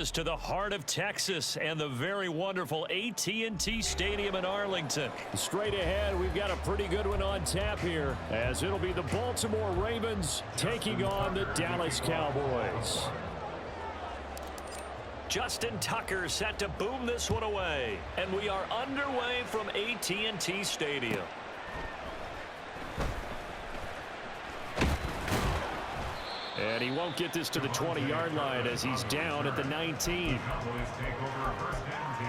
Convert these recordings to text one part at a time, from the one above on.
To the heart of Texas and the very wonderful AT&T Stadium in Arlington. Straight ahead, we've got a pretty good one on tap here, as it'll be the Baltimore Ravens taking on the Dallas Cowboys. Justin Tucker set to boom this one away, and we are underway from AT&T Stadium. And he won't get this to the 20-yard line as he's down at the 19. Cowboys take over first and 10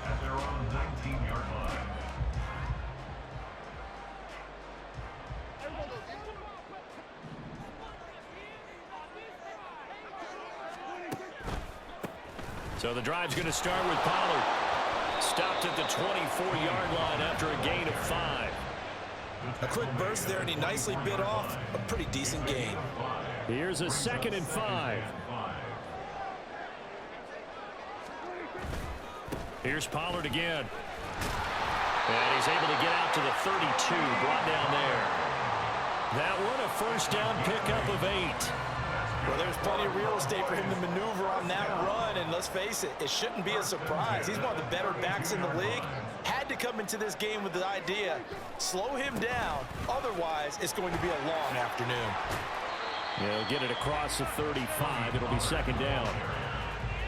at their own 19-yard line. So the drive's going to start with Pollard. Stopped at the 24-yard line after a gain of 5. A quick burst there, and he nicely bit off a pretty decent gain. Here's a 2nd and 5. Here's Pollard again. And he's able to get out to the 32, brought down there. That one a first down pickup of 8. Well, there's plenty of real estate for him to maneuver on that run, and let's face it, it shouldn't be a surprise. He's one of the better backs in the league. Had to come into this game with the idea, slow him down, otherwise it's going to be a long afternoon. He'll get it across the 35. It'll be 2nd down.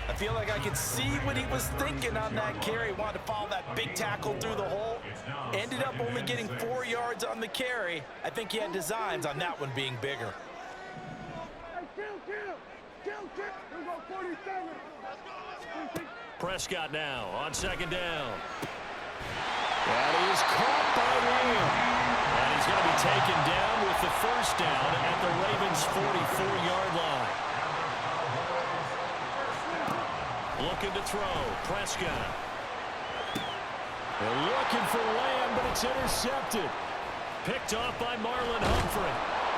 I feel like I could see what he was thinking on that carry. Wanted to follow that big tackle through the hole. Ended up only getting 4 yards on the carry. I think he had designs on that one being bigger. Prescott now on 2nd down. That is caught by Lamb. And he's going to be taken down with the first down at the Ravens' 44-yard line. Looking to throw. Prescott. They're looking for Lamb, but it's intercepted. Picked off by Marlon Humphrey.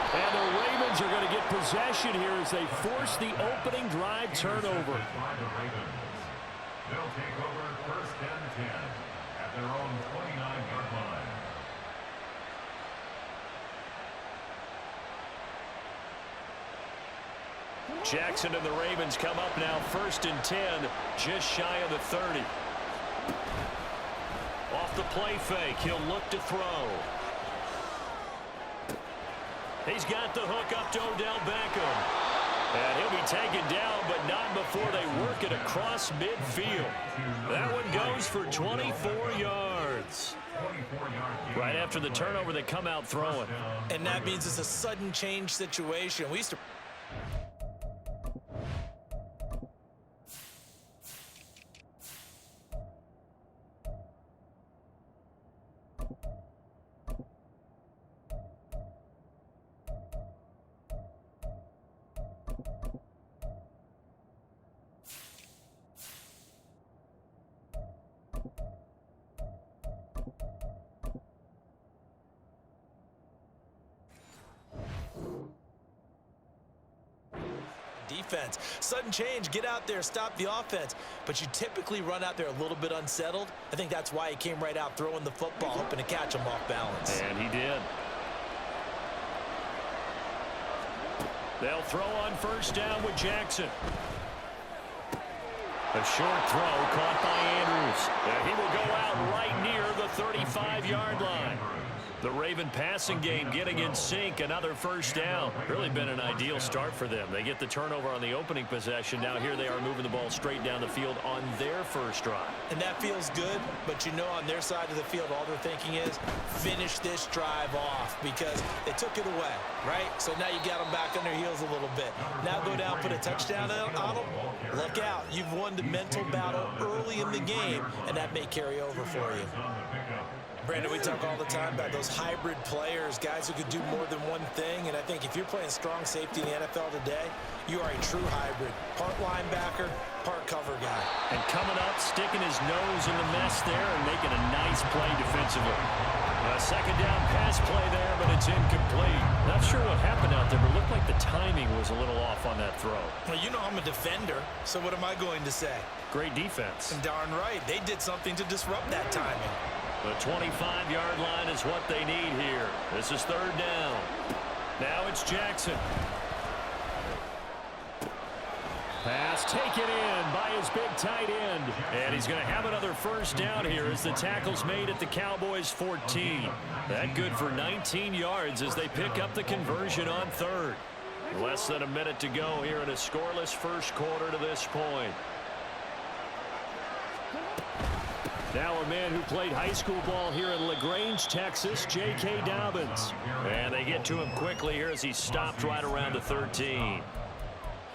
And the Ravens are going to get possession here as they force the opening drive turnover. They'll take over first and 10 at their own 29-yard line. Jackson and the Ravens come up now 1st and 10, just shy of the 30. Off the play fake, he'll look to throw. He's got the hook up to Odell Beckham. And he'll be taken down, but not before they work it across midfield. That one goes for 24 yards. Right after the turnover, they come out throwing. And that means it's a sudden change situation. We used to... defense. Sudden change, get out there, stop the offense. But you typically run out there a little bit unsettled. I think that's why he came right out throwing the football, hoping to catch him off balance. And he did. They'll throw on first down with Jackson. A short throw caught by Andrews. And he will go out right near the 35-yard line. The Raven passing game getting in sync. Another first down. Really been an ideal start for them. They get the turnover on the opening possession. Now here they are moving the ball straight down the field on their first drive. And that feels good, but you know on their side of the field all they're thinking is finish this drive off because they took it away, right? So now you got them back on their heels a little bit. Now go down, put a touchdown on them. Look out. You've won the mental battle early in the game, and that may carry over for you. Brandon, we talk all the time about those hybrid players, guys who could do more than one thing, and I think if you're playing strong safety in the NFL today, you are a true hybrid. Part linebacker, part cover guy. And coming up, sticking his nose in the mess there and making a nice play defensively. A second down pass play there, but it's incomplete. Not sure what happened out there, but it looked like the timing was a little off on that throw. Well, you know I'm a defender, so what am I going to say? Great defense. And darn right, they did something to disrupt that timing. The 25-yard line is what they need here. This is third down. Now it's Jackson. Pass taken in by his big tight end. And he's going to have another first down here as the tackle's made at the Cowboys' 14. That good for 19 yards as they pick up the conversion on third. Less than a minute to go here in a scoreless first quarter to this point. Now a man who played high school ball here in LaGrange, Texas, J.K. Dobbins. And they get to him quickly here as he stopped right around the 13.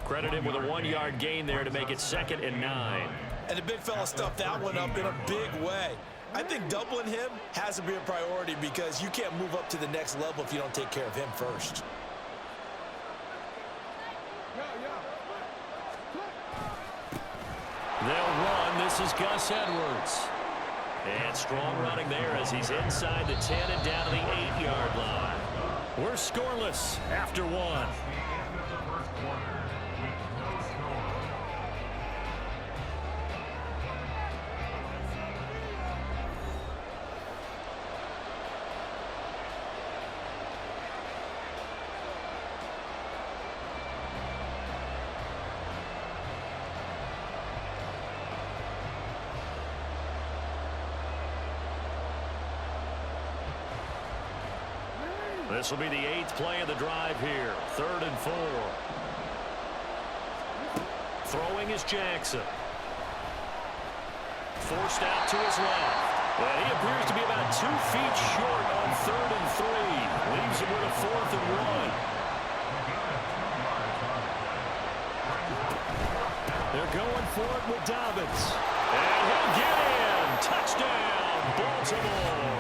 Credit him with a 1-yard gain there to make it 2nd and 9. And the big fella stuffed that one up in a big way. I think doubling him has to be a priority because you can't move up to the next level if you don't take care of him first. They'll run. This is Gus Edwards. And strong running there as he's inside the 10 and down to the 8-yard line. We're scoreless after one. This will be the 8th play of the drive here. 3rd and 4. Throwing is Jackson. Forced out to his left. And he appears to be about 2 feet short on 3rd and 3. Leaves him with a 4th and 1. They're going for it with Dobbins. And he'll get in. Touchdown, Baltimore.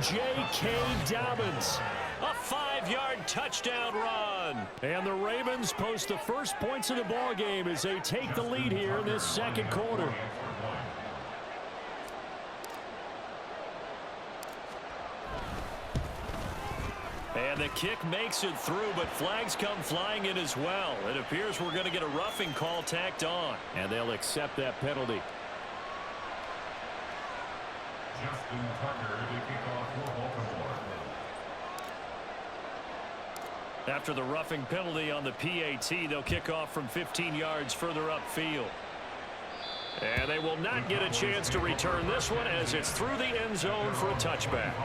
J.K. Dobbins. A 5-yard touchdown run. And the Ravens post the first points of the ball game as they take the lead here in this second quarter. And the kick makes it through, but flags come flying in as well. It appears we're going to get a roughing call tacked on. And they'll accept that penalty. Justin Tucker to kick off for Baltimore. After the roughing penalty on the PAT, they'll kick off from 15 yards further upfield. And they will not get a chance to return this one as it's through the end zone for a touchback.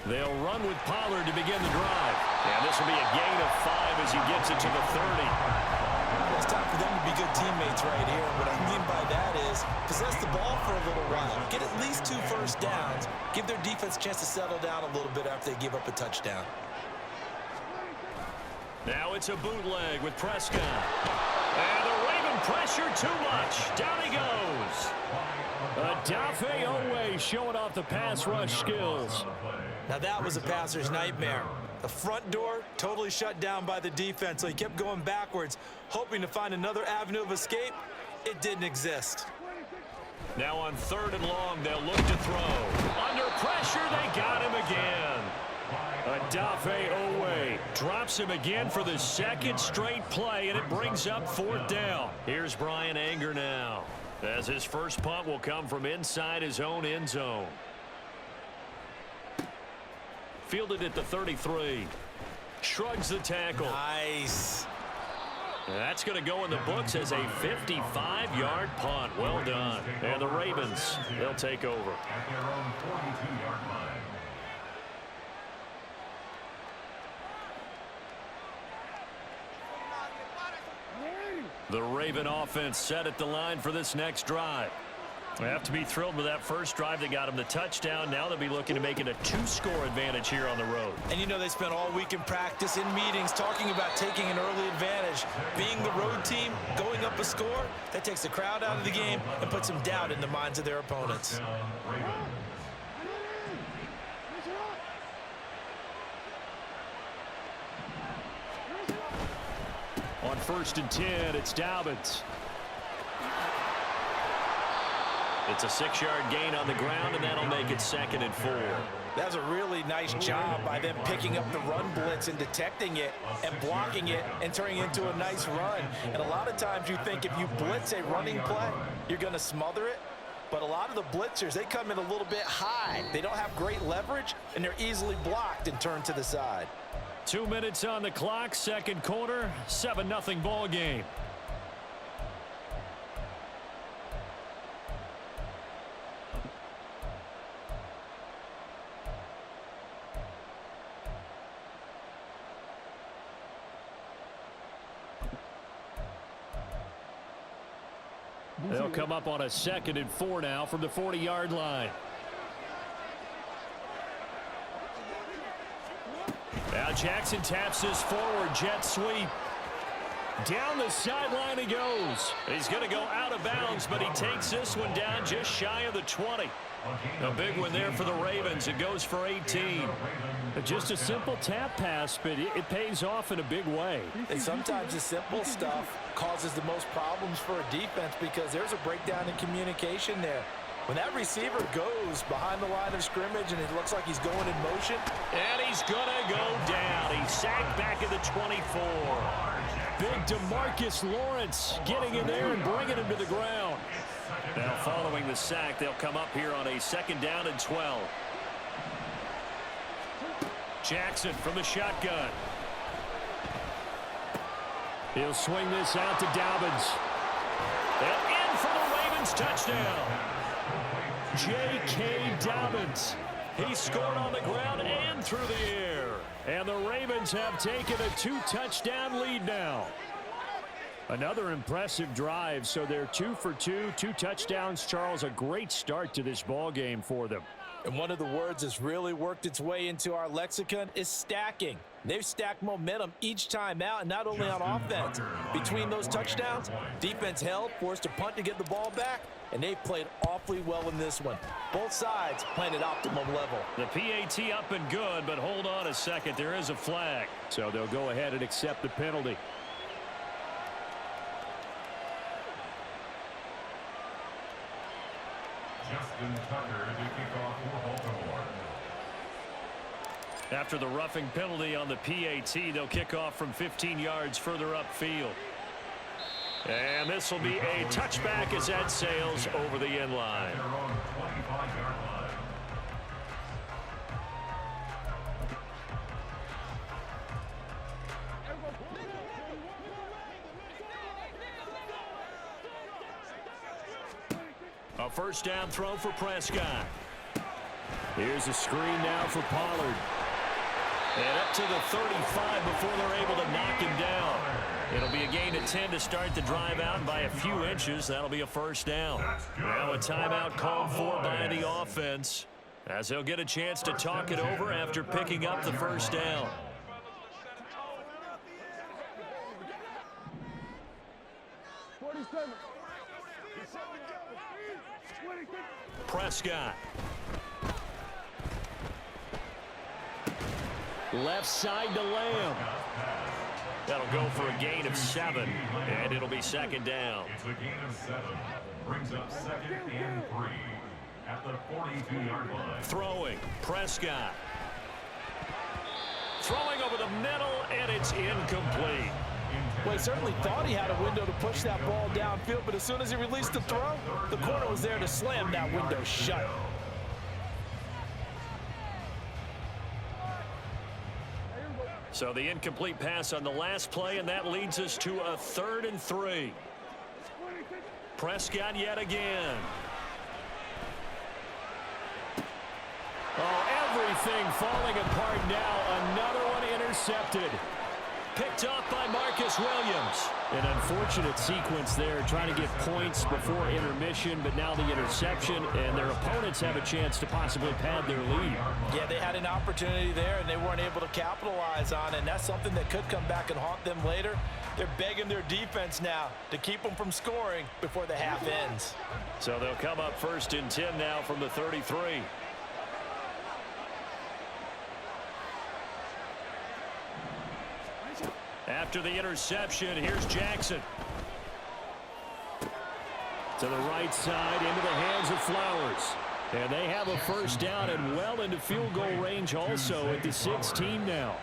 They'll run with Pollard to begin the drive. And this will be a gain of 5 as he gets it to the 30. Well, it's time for them to be good teammates right here. What I mean by that is possess the ball for a little while. Get at least 2 first downs. Give their defense a chance to settle down a little bit after they give up a touchdown. Now it's a bootleg with Prescott. And the Raven pressure too much. Down he goes. Odafe Oweh showing off the pass rush skills. Now that was a passer's nightmare. The front door totally shut down by the defense, so he kept going backwards, hoping to find another avenue of escape. It didn't exist. Now on 3rd and long, they'll look to throw. Under pressure, they got him again. Odafe Oweh drops him again for the 2nd straight play, and it brings up 4th down. Here's Brian Anger now, as his first punt will come from inside his own end zone. Fielded at the 33. Shrugs the tackle. Nice. That's going to go in the books as a 55-yard punt. Well done. And the Ravens, they'll take over. At their own 42-yard line. The Raven offense set at the line for this next drive. They have to be thrilled with that first drive that got them the touchdown. Now they'll be looking to make it a 2-score advantage here on the road. And you know they spent all week in practice, in meetings, talking about taking an early advantage. Being the road team, going up a score, that takes the crowd out of the game and puts some doubt in the minds of their opponents. On 1st and 10, it's Dobbins. It's a 6-yard gain on the ground, and that'll make it 2nd and 4. That's a really nice job by them picking up the run blitz and detecting it and blocking it and turning it into a nice run. And a lot of times you think if you blitz a running play, you're going to smother it. But a lot of the blitzers, they come in a little bit high. They don't have great leverage, and they're easily blocked and turned to the side. 2 minutes on the clock, second quarter, 7-0 ball game. They'll come up on a 2nd and 4 now from the 40-yard line. Now Jackson taps this forward jet sweep. Down the sideline he goes. He's going to go out of bounds, but he takes this one down just shy of the 20. A big one there for the Ravens. It goes for 18. Just a simple tap pass, but it pays off in a big way. And sometimes the simple stuff causes the most problems for a defense because there's a breakdown in communication there. When that receiver goes behind the line of scrimmage and it looks like he's going in motion. And he's going to go down. He's sacked back at the 24. Big DeMarcus Lawrence getting in there and bringing him to the ground. Now following the sack, they'll come up here on a 2nd down and 12. Jackson from the shotgun. He'll swing this out to Dobbins. And in for the Ravens touchdown. J.K. Dobbins. He scored on the ground and through the air. And the Ravens have taken a 2-touchdown lead now. Another impressive drive, so they're 2 for 2, 2 touchdowns. Charles, a great start to this ball game for them. And one of the words that's really worked its way into our lexicon is stacking. They've stacked momentum each time out, and not only on offense. Between those touchdowns, defense held, forced a punt to get the ball back, and they played awfully well in this one. Both sides playing at optimum level. The PAT up and good, but hold on a second. There is a flag. So they'll go ahead and accept the penalty. Justin Tucker to kick off for Baltimore. After the roughing penalty on the PAT, they'll kick off from 15 yards further upfield. And this will be a touchback as that sails over the end line. Their own 25-yard line. A first down throw for Prescott. Here's a screen now for Pollard. And up to the 35 before they're able to knock him down. It'll be a gain of 10 to start the drive out by a few inches. That'll be a first down. Now a timeout called for by the offense, as they'll get a chance to talk it over after picking up the first down. Prescott. Left side to Lamb. That'll go for a gain of 7, and it'll be second down. It's a gain of 7. Brings up 2nd and 3 at the 42-yard line. Throwing, Prescott. Throwing over the middle, and it's incomplete. Well, he certainly thought he had a window to push that ball downfield, but as soon as he released the throw, the corner was there to slam that window shut. So the incomplete pass on the last play, and that leads us to a 3rd and 3. Prescott yet again. Oh, everything falling apart now. Another one intercepted. Picked off by Marcus Williams. An unfortunate sequence there, trying to get points before intermission, but now the interception, and their opponents have a chance to possibly pad their lead. Yeah, they had an opportunity there, and they weren't able to capitalize on it, and that's something that could come back and haunt them later. They're begging their defense now to keep them from scoring before the half ends. So they'll come up 1st and 10 now from the 33. After the interception, here's Jackson. To the right side, into the hands of Flowers. And they have a first down and well into field goal range also at the 16 now.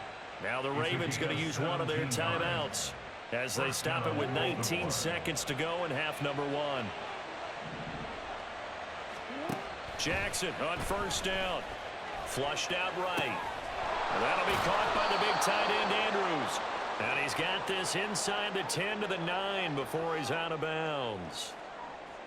Now the Ravens going to use one of their timeouts as they stop it with 19 seconds to go in half number 1. Jackson on first down. Flushed out right. And that'll be caught by the big tight end Andrews. And he's got this inside the 10 to the 9 before he's out of bounds.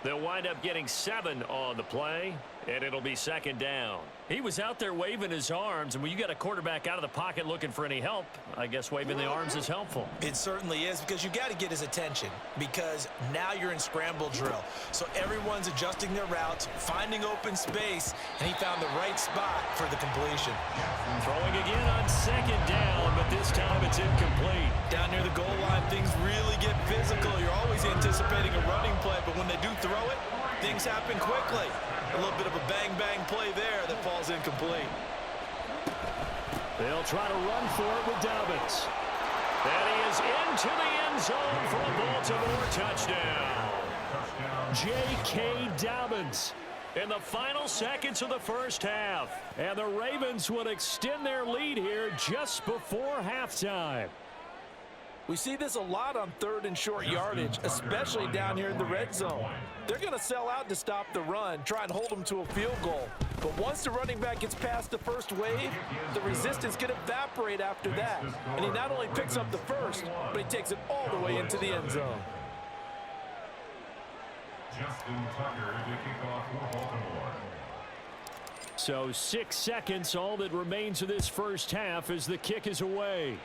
They'll wind up getting 7 on the play, and it'll be second down. He was out there waving his arms, and when you got a quarterback out of the pocket looking for any help, I guess waving the arms is helpful. It certainly is, because you got to get his attention, because now you're in scramble drill. So everyone's adjusting their routes, finding open space, and he found the right spot for the completion. Throwing again on second down, but this time it's incomplete. Down near the goal line, things really get physical. You're always anticipating a running play, but when they do throw it, things happen quickly. A little bit of a bang-bang play there that falls incomplete. They'll try to run for it with Dobbins. And he is into the end zone for a Baltimore touchdown. J.K. Dobbins in the final seconds of the first half. And the Ravens would extend their lead here just before halftime. We see this a lot on third and short yardage, especially down here in the red zone. They're going to sell out to stop the run, try and hold them to a field goal. But once the running back gets past the first wave, the resistance can evaporate after that. And he not only picks up the first, but he takes it all the way into the end zone. Justin Tucker to kick off for Baltimore. So 6 seconds, all that remains of this first half as the kick is away.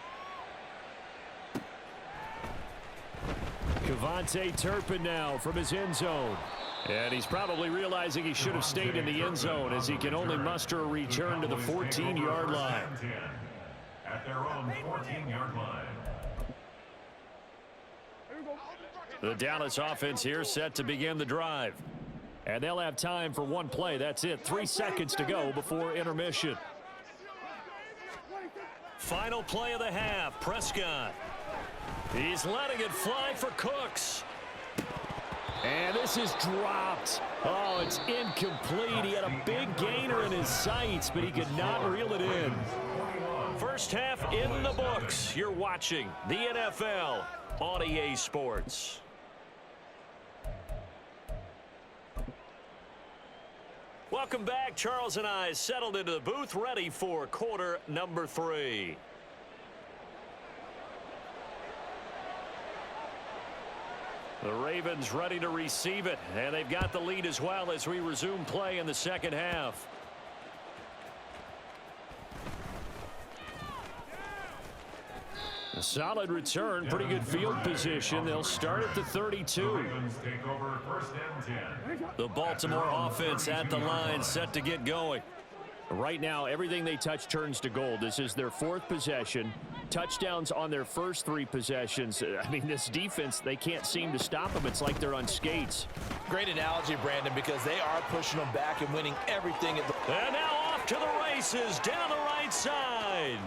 Kevontae Turpin now from his end zone. And he's probably realizing he should have stayed in the end zone as he can only muster a return to the 14-yard line. At their own 14-yard line. The Dallas offense here set to begin the drive. And they'll have time for one play. That's it. 3 seconds to go before intermission. Final play of the half. Prescott. He's letting it fly for Cooks. And this is dropped. Oh, it's incomplete. He had a big gainer in his sights, but he could not reel it in. First half in the books. You're watching the NFL on EA Sports. Welcome back. Charles and I settled into the booth, ready for quarter number 3. The Ravens ready to receive it, and they've got the lead as well as we resume play in the second half. A solid return, pretty good field position. They'll start at the 32. The Baltimore offense at the line, set to get going. Right now, everything they touch turns to gold. This is their 4th possession. Touchdowns on their first 3 possessions. I mean, this defense, they can't seem to stop them. It's like they're on skates. Great analogy, Brandon, because they are pushing them back and winning everything at the... And now off to the races down the right side.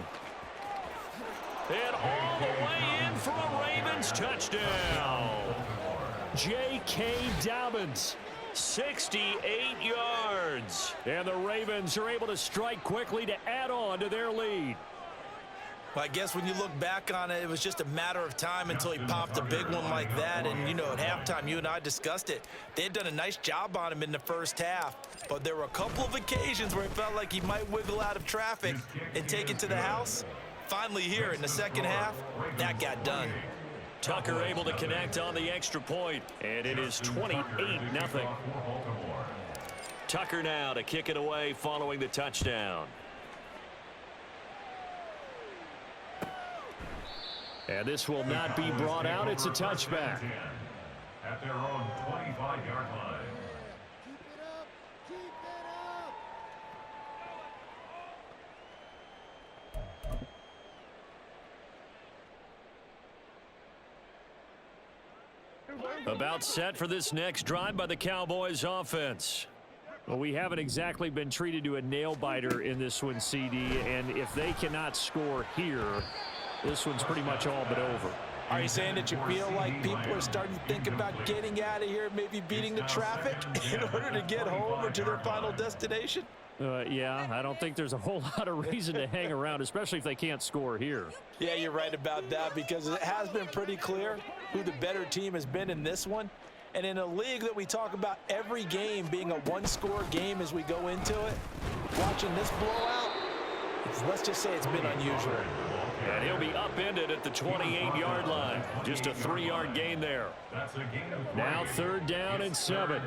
And all the way in for a Ravens touchdown. J.K. Dobbins. 68 yards. And the Ravens are able to strike quickly to add on to their lead. Well, I guess when you look back on it, it was just a matter of time until he popped a big one like that. And, you know, at halftime, you and I discussed it. They had done a nice job on him in the first half. But there were a couple of occasions where it felt like he might wiggle out of traffic and take it to the house. Finally here in the second half, that got done. Tucker able to connect on the extra point, and it is 28-0. Tucker now to kick it away following the touchdown. And this will not be brought out. It's a touchback. At their own 25-yard line. About set for this next drive by the Cowboys offense. Well, we haven't exactly been treated to a nail-biter in this one, CD, and if they cannot score here, this one's pretty much all but over. Are you saying that you feel like people are starting to think about getting out of here, maybe beating the traffic in order to get home or to their final destination? Yeah, I don't think there's a whole lot of reason to hang around, especially if they can't score here. Yeah, you're right about that, because it has been pretty clear who the better team has been in this one. And in a league that we talk about every game being a one-score game as we go into it, watching this blowout, let's just say it's been unusual. And he'll be upended at the 28-yard line. Just a 3-yard gain there. Now 3rd down and 7.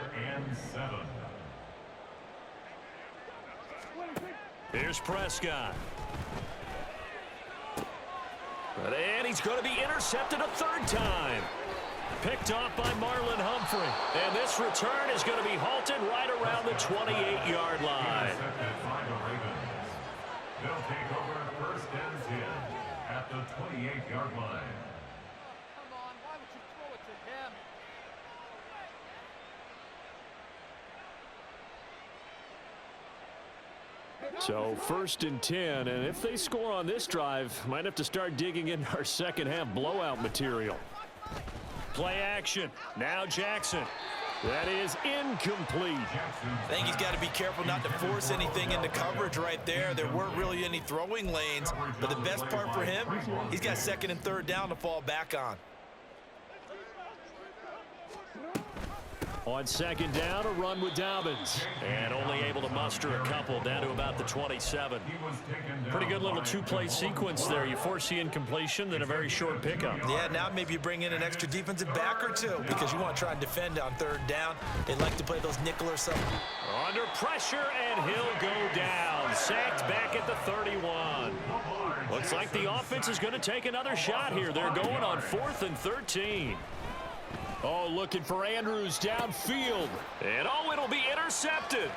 Here's Prescott. And he's going to be intercepted a 3rd time. Picked off by Marlon Humphrey. And this return is going to be halted right around the 28-yard line. They'll take over 1st and 10 at the 28-yard line. Come on, why would you throw it to him? So 1st and 10, and if they score on this drive, might have to start digging in our second half blowout material. Play action. Now Jackson. That is incomplete. I think he's got to be careful not to force anything into coverage right there. There weren't really any throwing lanes, but the best part for him, he's got 2nd and 3rd down to fall back on. On 2nd down, a run with Dobbins. And only able to muster a couple down to about the 27. Pretty good little 2-play sequence there. You force the incompletion, then a very short pickup. Yeah, now maybe you bring in an extra defensive back or two because you want to try and defend on 3rd down. They like to play those nickel or something. Under pressure, and he'll go down. Sacked back at the 31. Looks like the offense is going to take another shot here. They're going on 4th and 13. Oh, looking for Andrews downfield. And oh, it'll be intercepted.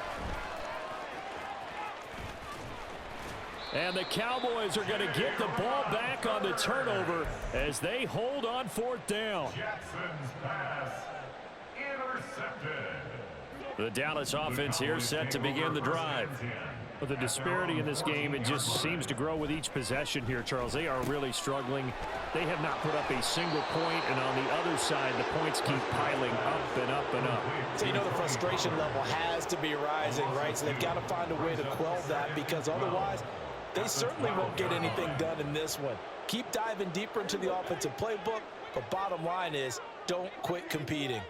And the Cowboys are going to get the ball back on the turnover as they hold on 4th down. Jackson's pass intercepted. The Dallas offense here set to begin the drive. But the disparity in this game, it just seems to grow with each possession here, Charles. They are really struggling. They have not put up a single point, and on the other side, the points keep piling up and up and up. So you know the frustration level has to be rising, right? So they've got to find a way to quell that, because otherwise they certainly won't get anything done in this one. Keep diving deeper into the offensive playbook, but bottom line is don't quit competing.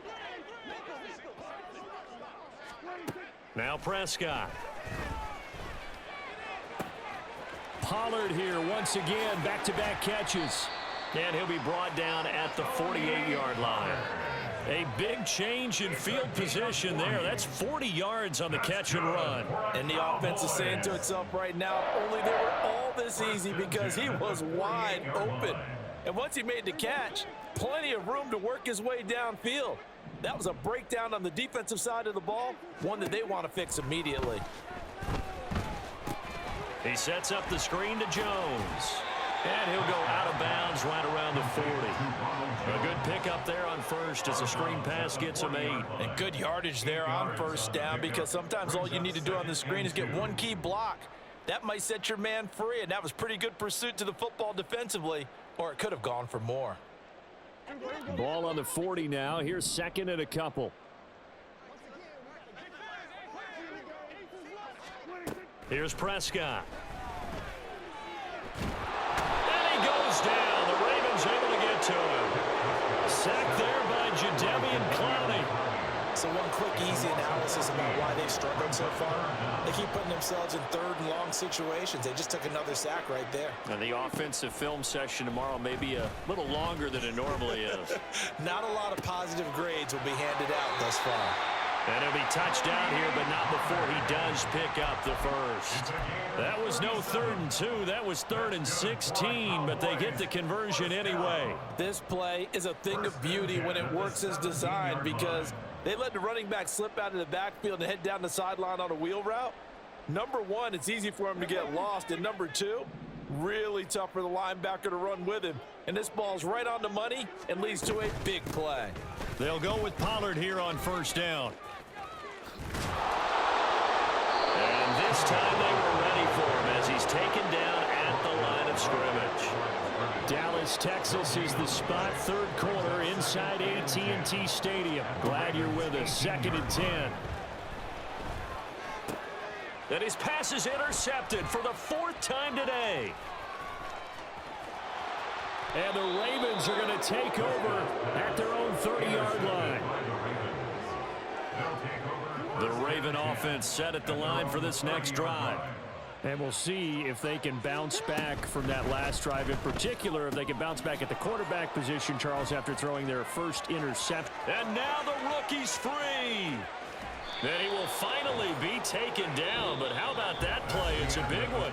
Now Prescott. Pollard here once again, back-to-back catches. And he'll be brought down at the 48-yard line. A big change in field position there. That's 40 yards on the catch and run. And the offense is saying to itself right now, only they were all this easy because he was wide open. And once he made the catch, plenty of room to work his way downfield. That was a breakdown on the defensive side of the ball, one that they want to fix immediately. He sets up the screen to Jones. And he'll go out of bounds right around the 40. A good pickup there on 1st as the screen pass gets him 8. And good yardage there on 1st down, because sometimes all you need to do on the screen is get one key block. That might set your man free, and that was pretty good pursuit to the football defensively, or it could have gone for more. Ball on the 40 now. Here's 2nd and a couple. Here's Prescott. And he goes down. The Ravens able to get to him. Sacked there by Jadeveon Clowney. So one quick, easy analysis about why they've struggled so far. They keep putting themselves in 3rd and long situations. They just took another sack right there. And the offensive film session tomorrow may be a little longer than it normally is. Not a lot of positive grades will be handed out thus far. And he'll be touched down here, but not before he does pick up the 1st. That was no 3rd and 2. That was 3rd and 16, but they get the conversion anyway. This play is a thing of beauty when it works as designed, because they let the running back slip out of the backfield and head down the sideline on a wheel route. Number one, it's easy for him to get lost. And number two, really tough for the linebacker to run with him. And this ball's right on the money and leads to a big play. They'll go with Pollard here on 1st down. And this time they were ready for him as he's taken down at the line of scrimmage. Dallas Dallas, Texas is the spot. Third quarter inside AT&T Stadium. Glad you're with us. 2nd and 10. And his pass is intercepted for the 4th time today. And the Ravens are going to take over at their own 30-yard line. The Raven offense set at the line for this next drive. And we'll see if they can bounce back from that last drive. In particular, if they can bounce back at the quarterback position, Charles, after throwing their first interception. And now the rookie's free. And he will finally be taken down. But how about that play? It's a big one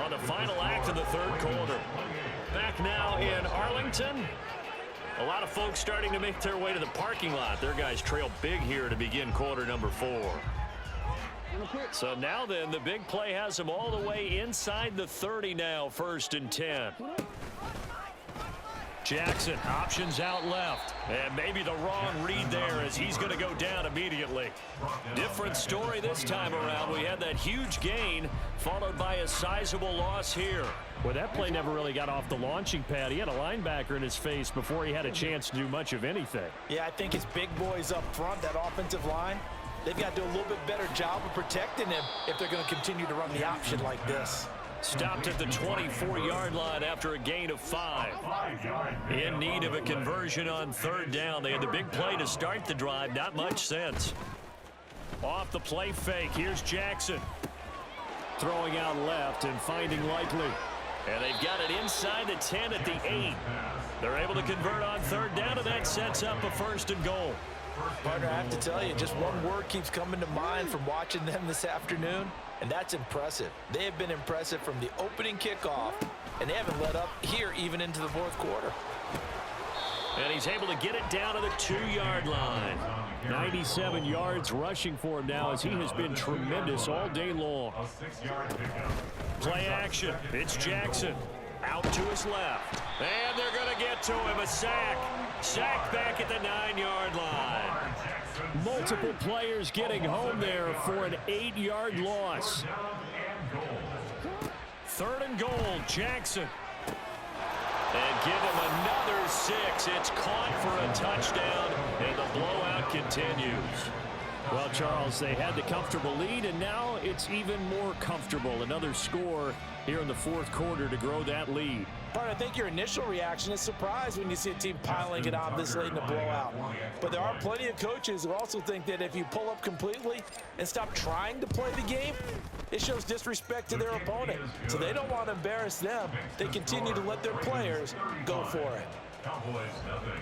on the final act of the third quarter. Back now in Arlington. A lot of folks starting to make their way to the parking lot. Their guys trail big here to begin quarter number 4. So now then, the big play has them all the way inside the 30 now, 1st and 10. Jackson options out left. And maybe the wrong read there as he's going to go down immediately. Different story this time around. We had that huge gain followed by a sizable loss here. Well, that play never really got off the launching pad. He had a linebacker in his face before he had a chance to do much of anything. Yeah, I think his big boys up front, that offensive line, they've got to do a little bit better job of protecting him if they're going to continue to run the option like this. Stopped at the 24-yard line after a gain of 5. In need of a conversion on 3rd down. They had the big play to start the drive. Not much sense. Off the play fake. Here's Jackson. Throwing out left and finding Likely. And they've got it inside the 10 at the 8. They're able to convert on 3rd down, and that sets up a 1st and goal. Partner, I have to tell you, just one word keeps coming to mind from watching them this afternoon, and that's impressive. They have been impressive from the opening kickoff, and they haven't let up here even into the 4th quarter. And he's able to get it down to the 2-yard line. 97 yards rushing for him now as he has been tremendous all day long. Play action. It's Jackson. Out to his left. And they're going to get to him. A sack. Sack back at the 9-yard line. Multiple players getting home there for an 8-yard loss. 3rd and goal. Jackson. And give him another 6. It's caught for a touchdown, and the blowout continues. Well, Charles, they had the comfortable lead, and now it's even more comfortable. Another score here in the 4th quarter to grow that lead. Part, I think your initial reaction is surprise when you see a team piling it on this late in the blowout. But there are plenty of coaches who also think that if you pull up completely and stop trying to play the game, it shows disrespect to their opponent. So they don't want to embarrass them. They continue to let their players go for it. Cowboys nothing.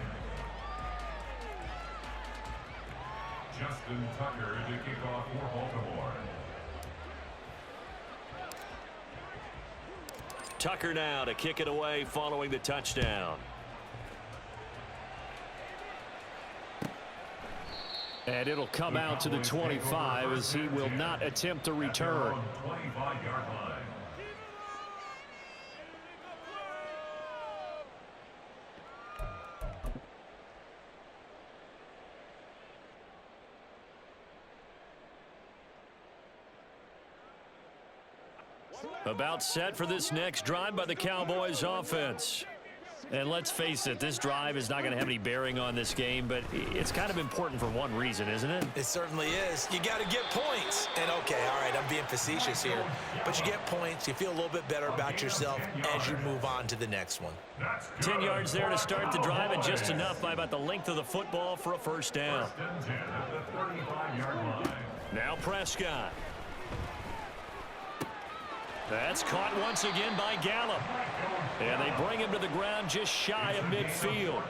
Justin Tucker to kick off for Baltimore. Tucker now to kick it away following the touchdown. And it'll come out to the 25 as he will not attempt a return. 25-yard line. About set for this next drive by the Cowboys offense. And let's face it, this drive is not going to have any bearing on this game, but it's kind of important for one reason, isn't it? It certainly is. You got to get points. And, okay, all right, I'm being facetious here. But you get points. You feel a little bit better about yourself as you move on to the next one. 10 yards there to start the drive, and just enough by about the length of the football for a 1st down. Now Prescott. That's caught once again by Gallup. And they bring him to the ground just shy of midfield.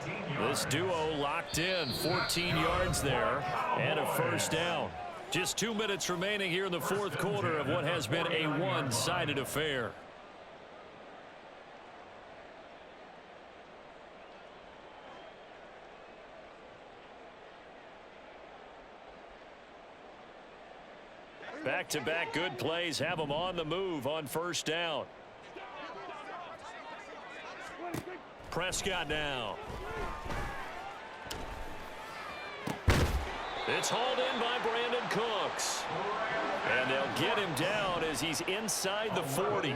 This duo locked in. 14 yards there and a 1st down. Just 2 minutes remaining here in the 4th quarter of what has been a one-sided affair. Back-to-back good plays have them on the move on 1st down. Prescott now. It's hauled in by Brandon Cooks. And they'll get him down as he's inside the 40.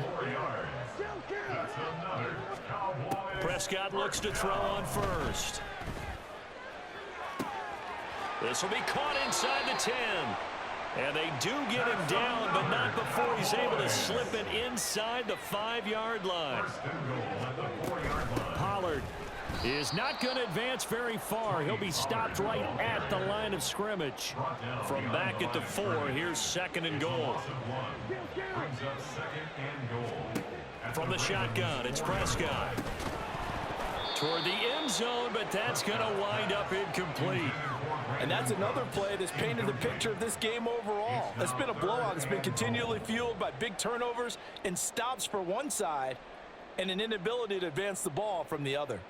Prescott looks to throw on first. This will be caught inside the 10. And they do get him down, but not before he's able to slip it inside the 5-yard line. Pollard is not going to advance very far. He'll be stopped right at the line of scrimmage. From back at the 4, here's 2nd and goal. From the shotgun, it's Prescott. Toward the end zone, but that's going to wind up incomplete. And that's another play that's painted the picture of this game overall. It's been a blowout that's been continually fueled by big turnovers and stops for one side and an inability to advance the ball from the other.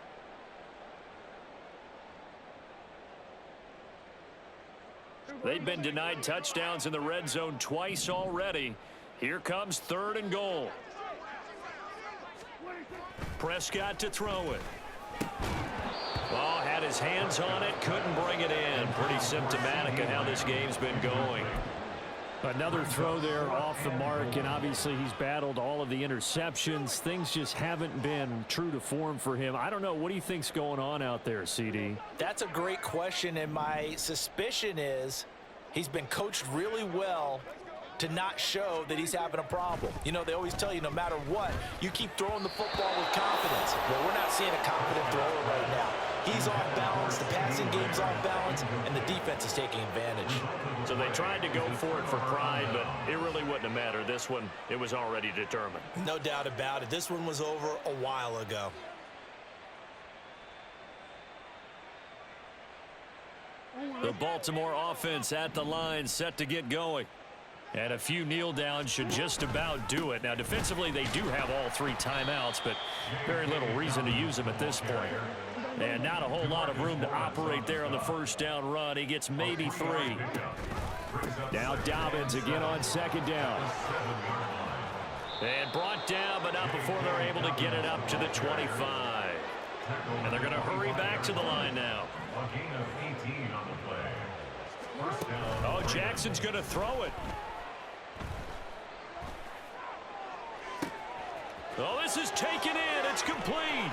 They've been denied touchdowns in the red zone twice already. Here comes 3rd and goal. Prescott to throw it. Oh, had his hands on it, couldn't bring it in. Pretty symptomatic of how this game's been going. Another throw there off the mark, and obviously he's battled all of the interceptions. Things just haven't been true to form for him. I don't know. What do you think's going on out there, CD? That's a great question, and my suspicion is he's been coached really well to not show that he's having a problem. You know, they always tell you no matter what, you keep throwing the football with confidence. Well, we're not seeing a confident thrower right now. He's off balance, the passing game's off balance, and the defense is taking advantage. So they tried to go for it for pride, but it really wouldn't have mattered. This one, it was already determined. No doubt about it. This one was over a while ago. The Baltimore offense at the line, set to get going. And a few kneel downs should just about do it. Now, defensively, they do have all 3 timeouts, but very little reason to use them at this point. And not a whole lot of room to operate there on the first down run. He gets maybe 3. Now Dobbins again on 2nd down. And brought down, but not before they're able to get it up to the 25. And they're going to hurry back to the line now. A gain of 18 on the play. First down. Oh, Jackson's going to throw it. Oh, this is taken in. It's complete.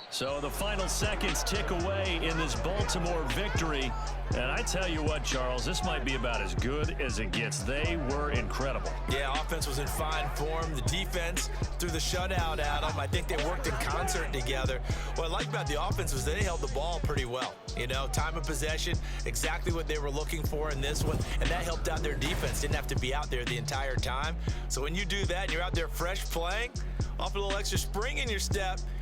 So the final seconds tick away in this Baltimore victory. And I tell you what, Charles, this might be about as good as it gets. They were incredible. Yeah, offense was in fine form. The defense threw the shutout at them. I think they worked in concert together. What I like about the offense was they held the ball pretty well. You know, time of possession, exactly what they were looking for in this one. And that helped out their defense. Didn't have to be out there the entire time. So when you do that and you're out there fresh playing, off a little extra spring in your step,